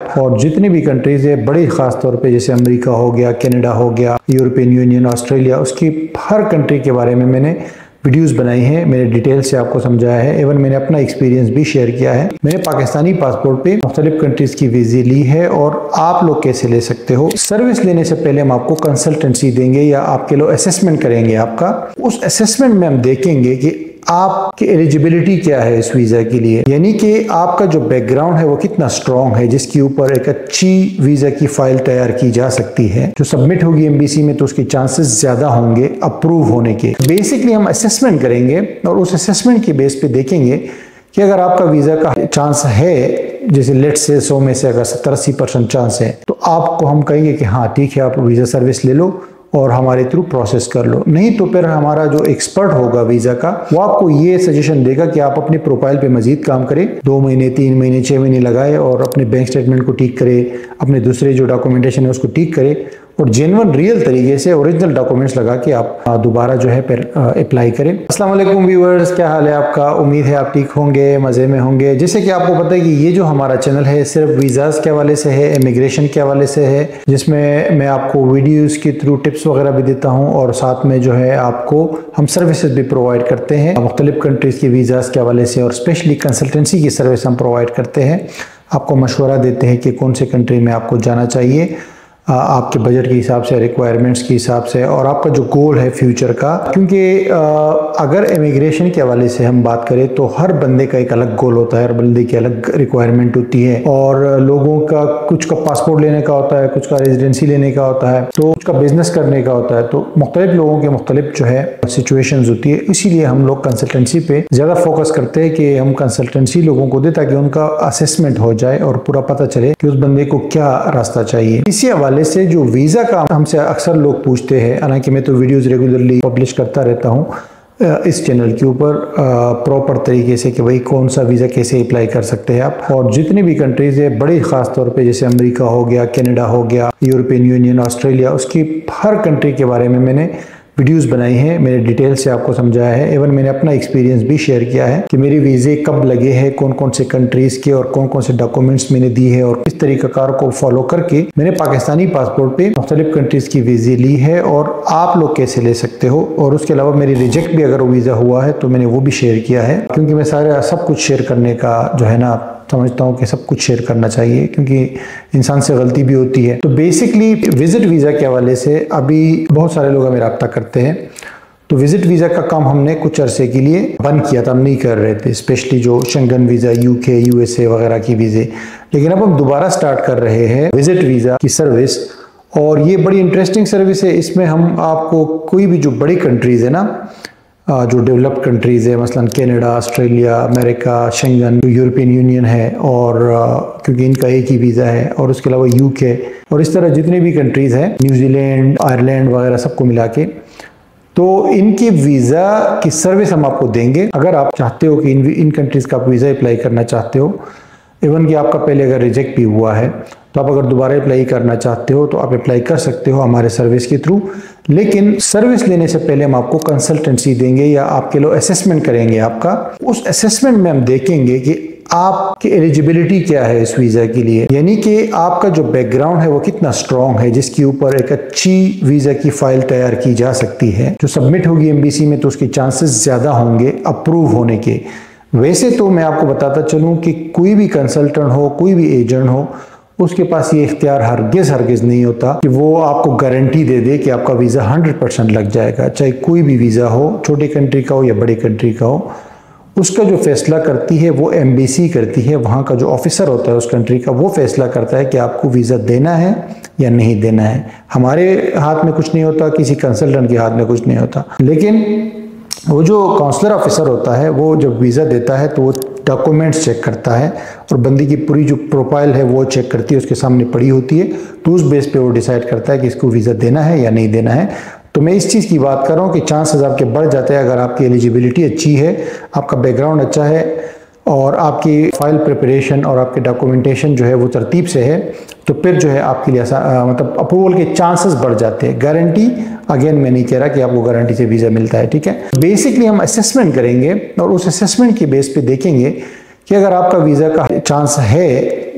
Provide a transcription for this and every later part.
और जितनी भी कंट्रीज़ है बड़ी ख़ास तौर पे, जैसे अमेरिका हो गया, कनाडा हो गया, यूरोपियन यूनियन, ऑस्ट्रेलिया, उसकी हर कंट्री के बारे में मैंने वीडियोस बनाई हैं, मैंने डिटेल से आपको समझाया है। एवन मैंने अपना एक्सपीरियंस भी शेयर किया है। मैंने पाकिस्तानी पासपोर्ट पे मुख्तलिफ कंट्रीज़ की वीज़े ली है और आप लोग कैसे ले सकते हो। सर्विस लेने से पहले हम आपको कंसल्टेंसी देंगे या आपके लोग असेसमेंट करेंगे आपका। उस असेसमेंट में हम देखेंगे कि आपकी एलिजिबिलिटी क्या है इस वीज़ा के लिए, यानी कि आपका जो बैकग्राउंड है वो कितना स्ट्रॉन्ग है, जिसके ऊपर एक अच्छी वीज़ा की फाइल तैयार की जा सकती है। जो सबमिट होगी एम्बेसी में तो उसके चांसेस ज़्यादा होंगे अप्रूव होने के। बेसिकली हम असेसमेंट करेंगे और उस असेसमेंट के बेस पे देखेंगे कि अगर आपका वीज़ा का चांस है, जैसे लेट से 100 में से अगर 70-80% चांस है, तो आपको हम कहेंगे कि हाँ ठीक है, आप वीज़ा सर्विस ले लो और हमारे थ्रू प्रोसेस कर लो। नहीं तो फिर हमारा जो एक्सपर्ट होगा वीज़ा का, वो आपको ये सजेशन देगा कि आप अपनी प्रोफाइल पे मजीद काम करें, 2 महीने, 3 महीने, 6 महीने लगाए और अपने बैंक स्टेटमेंट को ठीक करे, अपने दूसरे जो डॉक्यूमेंटेशन है उसको ठीक करे और जेन्युइन रियल तरीके से ओरिजिनल डॉक्यूमेंट्स लगा के आप दोबारा जो है फिर अप्लाई करें। अस्सलाम वालेकुम व्यूअर्स, क्या हाल है आपका? उम्मीद है आप ठीक होंगे, मज़े में होंगे। जैसे कि आपको पता है कि ये जो हमारा चैनल है सिर्फ वीज़ाज़ के हवाले से है, इमिग्रेशन के हवाले से है, जिसमें मैं आपको वीडियोस के थ्रू टिप्स वगैरह भी देता हूँ और साथ में जो है आपको हम सर्विसेज भी प्रोवाइड करते हैं मुख्तलिफ कंट्रीज़ के वीज़ाज़ के हवाले से, और स्पेशली कंसल्टेंसी की सर्विस हम प्रोवाइड करते हैं। आपको मशवरा देते हैं कि कौन से कंट्री में आपको जाना चाहिए आपके बजट के हिसाब से, रिक्वायरमेंट्स के हिसाब से और आपका जो गोल है फ्यूचर का। क्योंकि अगर इमिग्रेशन के हवाले से हम बात करें तो हर बंदे का एक अलग गोल होता है, हर बंदे की अलग रिक्वायरमेंट होती है और लोगों का कुछ का पासपोर्ट लेने का होता है, कुछ का रेजिडेंसी लेने का होता है, तो कुछ का बिजनेस करने का होता है। तो मुख्तलिफ लोगों के मुख्तलिफ जो है सिचुएशंस होती है, इसीलिए हम लोग कंसल्टेंसी पे ज़्यादा फोकस करते हैं कि हम कंसल्टेंसी लोगों को दें ताकि उनका असेसमेंट हो जाए और पूरा पता चले कि उस बंदे को क्या रास्ता चाहिए। इसी हवाले से जो वीज़ा का हमसे अक्सर लोग पूछते हैं, हालांकि मैं तो वीडियोस रेगुलरली पब्लिश करता रहता हूँ इस चैनल के ऊपर प्रॉपर तरीके से कि भाई कौन सा वीज़ा कैसे अप्लाई कर सकते हैं आप। और जितनी भी कंट्रीज़ है बड़ी ख़ास तौर पे, जैसे अमेरिका हो गया, कनाडा हो गया, यूरोपियन यूनियन, ऑस्ट्रेलिया, उसकी हर कंट्री के बारे में मैंने वीडियोस बनाई हैं, मैंने डिटेल से आपको समझाया है। एवन मैंने अपना एक्सपीरियंस भी शेयर किया है कि मेरे वीज़े कब लगे हैं, कौन कौन से कंट्रीज़ के और कौन कौन से डॉक्यूमेंट्स मैंने दिए हैं और इस तरीक़ाकार को फॉलो करके मैंने पाकिस्तानी पासपोर्ट पे मुख्तलिफ कंट्रीज़ की वीज़े ली है और आप लोग कैसे ले सकते हो। और उसके अलावा मेरी रिजेक्ट भी अगर वीज़ा हुआ है तो मैंने वो भी शेयर किया है, क्योंकि मैं सारा सब कुछ शेयर करने का जो है ना समझता हूँ कि सब कुछ शेयर करना चाहिए, क्योंकि इंसान से गलती भी होती है। तो बेसिकली विजिट वीज़ा के हवाले से अभी बहुत सारे लोग हमें रब्ता करते हैं, तो विजिट वीज़ा का काम हमने कुछ अरसे के लिए बंद किया था, हम नहीं कर रहे थे, स्पेशली जो शेंगन वीज़ा, यूके, यूएसए वगैरह की वीज़े। लेकिन अब हम दोबारा स्टार्ट कर रहे हैं विजिट वीज़ा की सर्विस, और ये बड़ी इंटरेस्टिंग सर्विस है। इसमें हम आपको कोई भी जो बड़ी कंट्रीज़ है ना, जो डेवलप्ड कंट्रीज़ है, मसलन Canada, Australia, America, Schengen, European union है, और क्योंकि इनका एक ही वीज़ा है, और उसके अलावा यूके और इस तरह जितनी भी कंट्रीज़ हैं, न्यूजीलैंड, आयरलैंड वगैरह सबको मिला के, तो इनकी वीज़ा की सर्विस हम आपको देंगे। अगर आप चाहते हो कि इन कंट्रीज़ का आप वीज़ा अप्लाई करना चाहते हो, इवन कि आपका पहले अगर रिजेक्ट भी हुआ है, तो आप अगर दोबारा अप्लाई करना चाहते हो तो आप अप्लाई कर सकते हो हमारे सर्विस के थ्रू। लेकिन सर्विस लेने से पहले हम आपको कंसल्टेंसी देंगे या आपके लोग असेसमेंट करेंगे आपका। उस असेसमेंट में हम देखेंगे कि आपकी एलिजिबिलिटी क्या है इस वीज़ा के लिए, यानी कि आपका जो बैकग्राउंड है वो कितना स्ट्रॉन्ग है, जिसके ऊपर एक अच्छी वीज़ा की फाइल तैयार की जा सकती है। जो सबमिट होगी एम्बेसी में तो उसके चांसेस ज़्यादा होंगे अप्रूव होने के। वैसे तो मैं आपको बताता चलूँ कि कोई भी कंसल्टेंट हो, कोई भी एजेंट हो, उसके पास ये इख्तियार हरगिज़ नहीं होता कि वो आपको गारंटी दे दे कि आपका वीज़ा 100% लग जाएगा। चाहे कोई भी वीज़ा हो, छोटे कंट्री का हो या बड़े कंट्री का हो, उसका जो फैसला करती है वो एम्बेसी करती है। वहाँ का जो ऑफिसर होता है उस कंट्री का, वो फैसला करता है कि आपको वीज़ा देना है या नहीं देना है। हमारे हाथ में कुछ नहीं होता, किसी कंसल्टेंट के हाथ में कुछ नहीं होता। लेकिन वो जो काउंसलर ऑफिसर होता है, वो जब वीज़ा देता है तो वो डॉक्यूमेंट्स चेक करता है और बंदी की पूरी जो प्रोफाइल है वो चेक करती है, उसके सामने पड़ी होती है, तो उस बेस पे वो डिसाइड करता है कि इसको वीज़ा देना है या नहीं देना है। तो मैं इस चीज़ की बात कर रहा हूँ कि चांसेस आपके बढ़ जाते हैं अगर आपकी एलिजिबिलिटी अच्छी है, आपका बैकग्राउंड अच्छा है और आपकी फाइल प्रिपरेशन और आपके डॉक्यूमेंटेशन जो है वो तरतीब से है, तो फिर जो है आपके लिए मतलब अप्रूवल के चांसेस बढ़ जाते हैं। गारंटी अगेन मैं नहीं कह रहा कि आपको गारंटी से वीज़ा मिलता है, ठीक है। बेसिकली हम असेसमेंट करेंगे और उस असेसमेंट के बेस पे देखेंगे कि अगर आपका वीज़ा का चांस है,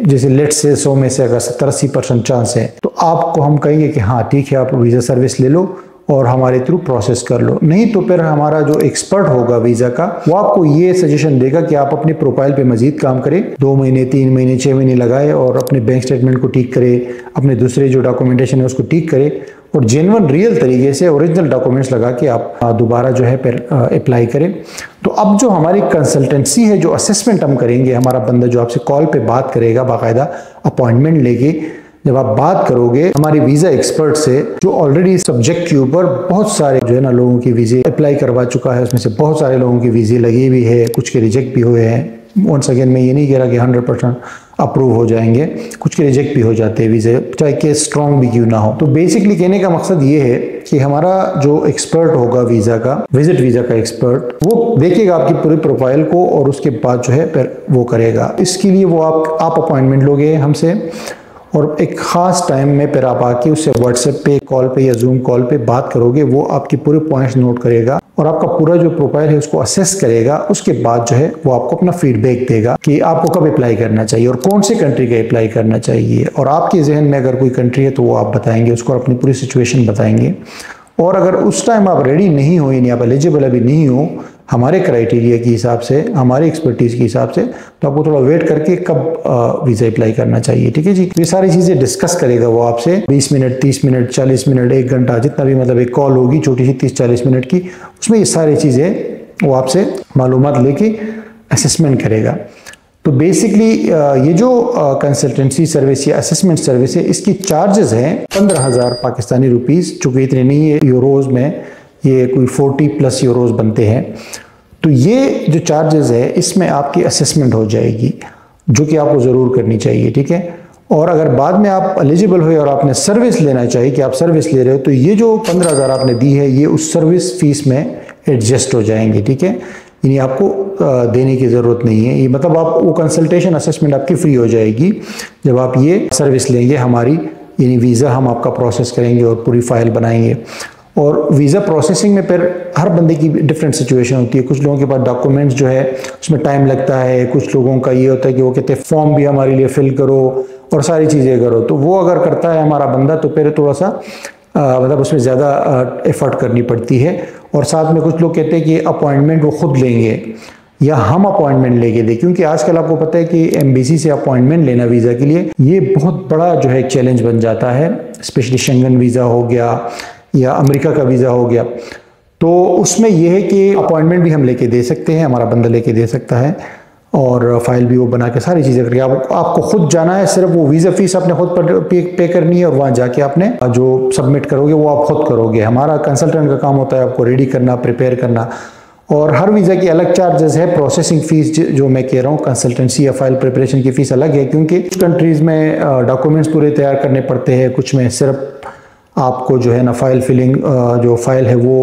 जैसे लेट से 100 में से अगर 70-80% चांस है तो आपको हम कहेंगे कि हाँ ठीक है, आप वीज़ा सर्विस ले लो और हमारे थ्रू प्रोसेस कर लो। नहीं तो फिर हमारा जो एक्सपर्ट होगा वीज़ा का, वो आपको ये सजेशन देगा कि आप अपने प्रोफाइल पे मजीद काम करें, 2 महीने 3 महीने 6 महीने लगाए और अपने बैंक स्टेटमेंट को ठीक करे, अपने दूसरे जो डॉक्यूमेंटेशन है उसको ठीक करे और जेन्युइन रियल तरीके से ओरिजिनल डॉक्यूमेंट्स लगा के आप दोबारा जो है फिर अप्लाई करें। तो अब जो हमारी कंसल्टेंसी है, जो असेसमेंट हम करेंगे, हमारा बंदा जो आपसे कॉल पे बात करेगा बाकायदा अपॉइंटमेंट लेके, जब आप बात करोगे हमारे वीज़ा एक्सपर्ट से जो ऑलरेडी सब्जेक्ट के ऊपर बहुत सारे जो है ना लोगों की वीज़े अप्लाई करवा चुका है, उसमें से बहुत सारे लोगों की वीज़े लगी भी है, कुछ के रिजेक्ट भी हुए हैं। वंस अगेन मैं ये नहीं कह रहा कि 100% अप्रूव हो जाएंगे, कुछ के रिजेक्ट भी हो जाते हैं वीज़े, चाहे केस स्ट्रॉन्ग भी क्यों ना हो। तो बेसिकली कहने का मकसद ये है कि हमारा जो एक्सपर्ट होगा वीज़ा का, विजिट वीज़ा का एक्सपर्ट, वो देखेगा आपकी पूरी प्रोफाइल को और उसके बाद जो है फिर वो करेगा। इसके लिए वो आप अपॉइंटमेंट लोगे हमसे और एक ख़ास टाइम में फिर आप आके उससे व्हाट्सएप पे, कॉल पे या जूम कॉल पे बात करोगे। वो आपके पूरे पॉइंट्स नोट करेगा और आपका पूरा जो प्रोफाइल है उसको असेस करेगा। उसके बाद जो है वो आपको अपना फीडबैक देगा कि आपको कब अप्लाई करना चाहिए और कौन से कंट्री का अप्लाई करना चाहिए। और आपके जहन में अगर कोई कंट्री है तो वो आप बताएंगे, उसको अपनी पूरी सिचुएशन बताएंगे। और अगर उस टाइम आप रेडी नहीं हो, यानी आप एलिजिबल अभी नहीं हो हमारे क्राइटेरिया के हिसाब से, हमारे एक्सपर्टीज़ के हिसाब से, तो आपको थोड़ा वेट करके कब वीज़ा अप्लाई करना चाहिए। ठीक है जी, ये सारी चीज़ें डिस्कस करेगा वो आपसे 20 मिनट, 30 मिनट, 40 मिनट, 1 घंटा, जितना भी मतलब एक कॉल होगी छोटी सी 30-40 मिनट की, उसमें ये सारी चीज़ें वो आपसे मालूमात लेके असेसमेंट करेगा। तो बेसिकली ये जो कंसल्टेंसी सर्विस या असेसमेंट सर्विस है, इसकी चार्जेस हैं 15,000 पाकिस्तानी रुपीज़, चूँकि इतने नहीं है, यूरोज़ में ये कोई 40+ यूरोज़ बनते हैं। तो ये जो चार्जेस है इसमें आपकी असेसमेंट हो जाएगी, जो कि आपको ज़रूर करनी चाहिए। ठीक है, और अगर बाद में आप एलिजिबल हुए और आपने सर्विस लेना चाहिए कि आप सर्विस ले रहे हो, तो ये जो 15,000 आपने दी है ये उस सर्विस फीस में एडजस्ट हो जाएंगे। ठीक है, यानी आपको देने की ज़रूरत नहीं है। ये मतलब आप वो कंसल्टेशन असेसमेंट आपकी फ्री हो जाएगी जब आप ये सर्विस लेंगे हमारी, यानी वीज़ा हम आपका प्रोसेस करेंगे और पूरी फाइल बनाएंगे। और वीज़ा प्रोसेसिंग में फिर हर बंदे की डिफरेंट सिचुएशन होती है। कुछ लोगों के पास डॉक्यूमेंट्स जो है उसमें टाइम लगता है, कुछ लोगों का ये होता है कि वो कहते हैं फॉर्म भी हमारे लिए फिल करो और सारी चीज़ें करो। तो वो अगर करता है हमारा बंदा तो फिर थोड़ा सा मतलब उसमें ज़्यादा एफर्ट करनी पड़ती है। और साथ में कुछ लोग कहते हैं कि अपॉइंटमेंट वो खुद लेंगे या हम अपॉइंटमेंट लेके दें, क्योंकि आजकल आपको पता है कि एम्बेसी से अपॉइंटमेंट लेना वीज़ा के लिए ये बहुत बड़ा जो है एक चैलेंज बन जाता है। स्पेशली शेंगन वीज़ा हो गया या अमेरिका का वीज़ा हो गया, तो उसमें यह है कि अपॉइंटमेंट भी हम लेके दे सकते हैं, हमारा बंदा लेके दे सकता है और फाइल भी वो बना के सारी चीज़ें करके आपको खुद जाना है। सिर्फ वो वीज़ा फीस आपने खुद पे करनी है और वहाँ जाके आपने जो सबमिट करोगे वो आप खुद करोगे। हमारा कंसल्टेंट का काम होता है आपको रेडी करना, प्रिपेयर करना। और हर वीज़ा की अलग चार्जेस है। प्रोसेसिंग फ़ीस जो मैं कह रहा हूँ, कंसल्टेंसी या फाइल प्रिपरेशन की फ़ीस अलग है, क्योंकि कुछ कंट्रीज़ में डॉक्यूमेंट्स पूरे तैयार करने पड़ते हैं, कुछ में सिर्फ आपको जो है ना फाइल फिलिंग, जो फाइल है वो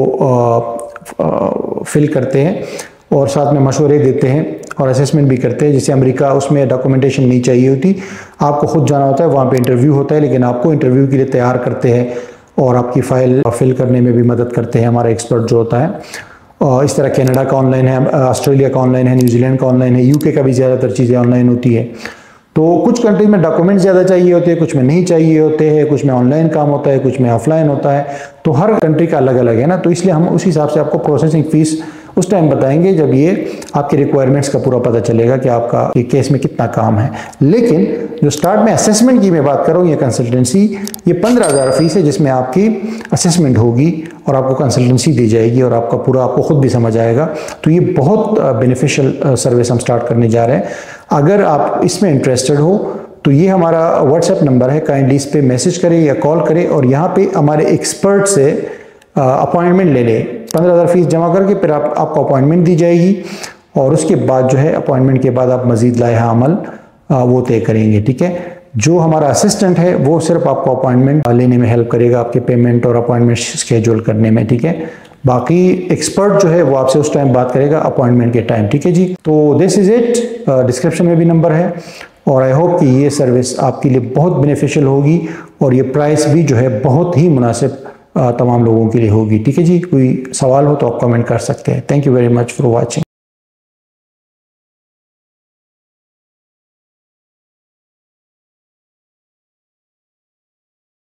फिल करते हैं और साथ में मशवरे देते हैं और असेसमेंट भी करते हैं। जैसे अमेरिका, उसमें डॉक्यूमेंटेशन नहीं चाहिए होती, आपको खुद जाना होता है, वहाँ पे इंटरव्यू होता है, लेकिन आपको इंटरव्यू के लिए तैयार करते हैं और आपकी फ़ाइल फिल करने में भी मदद करते हैं हमारा एक्सपर्ट जो होता है। और इस तरह कनाडा का ऑनलाइन है, ऑस्ट्रेलिया का ऑनलाइन है, न्यूजीलैंड का ऑनलाइन है, यूके का भी ज़्यादातर चीज़ें ऑनलाइन होती है। तो कुछ कंट्री में डॉक्यूमेंट ज़्यादा चाहिए होते हैं, कुछ में नहीं चाहिए होते हैं, कुछ में ऑनलाइन काम होता है, कुछ में ऑफलाइन होता है। तो हर कंट्री का अलग अलग है ना, तो इसलिए हम उस हिसाब से आपको प्रोसेसिंग फ़ीस उस टाइम बताएंगे जब ये आपके रिक्वायरमेंट्स का पूरा पता चलेगा कि आपका ये केस में कितना काम है। लेकिन जो स्टार्ट में असेसमेंट की मैं बात कर रहा हूँ, ये कंसल्टेंसी, ये 15,000 फीस है जिसमें आपकी असेसमेंट होगी और आपको कंसल्टेंसी दी जाएगी और आपका पूरा आपको खुद भी समझ आएगा। तो ये बहुत बेनिफिशियल सर्विस हम स्टार्ट करने जा रहे हैं। अगर आप इसमें इंटरेस्टेड हो तो ये हमारा व्हाट्सएप नंबर है, काइंडली इस पर मैसेज करें या कॉल करें और यहाँ पे हमारे एक्सपर्ट से अपॉइंटमेंट ले लें। 15,000 फीस जमा करके फिर आपको अपॉइंटमेंट दी जाएगी और उसके बाद जो है अपॉइंटमेंट के बाद आप मजीद लाइहा अमल वो तय करेंगे। ठीक है, जो हमारा असिस्टेंट है वो सिर्फ आपको अपॉइंटमेंट लेने में हेल्प करेगा, आपके पेमेंट और अपॉइंटमेंट शेड्यूल करने में। ठीक है, बाकी एक्सपर्ट जो है वो आपसे उस टाइम बात करेगा अपॉइंटमेंट के टाइम। ठीक है जी, तो दिस इज़ इट। डिस्क्रिप्शन में भी नंबर है और आई होप कि ये सर्विस आपके लिए बहुत बेनिफिशियल होगी और ये प्राइस भी जो है बहुत ही मुनासिब तमाम लोगों के लिए होगी। ठीक है जी, कोई सवाल हो तो आप कमेंट कर सकते हैं। Thank you very much for watching.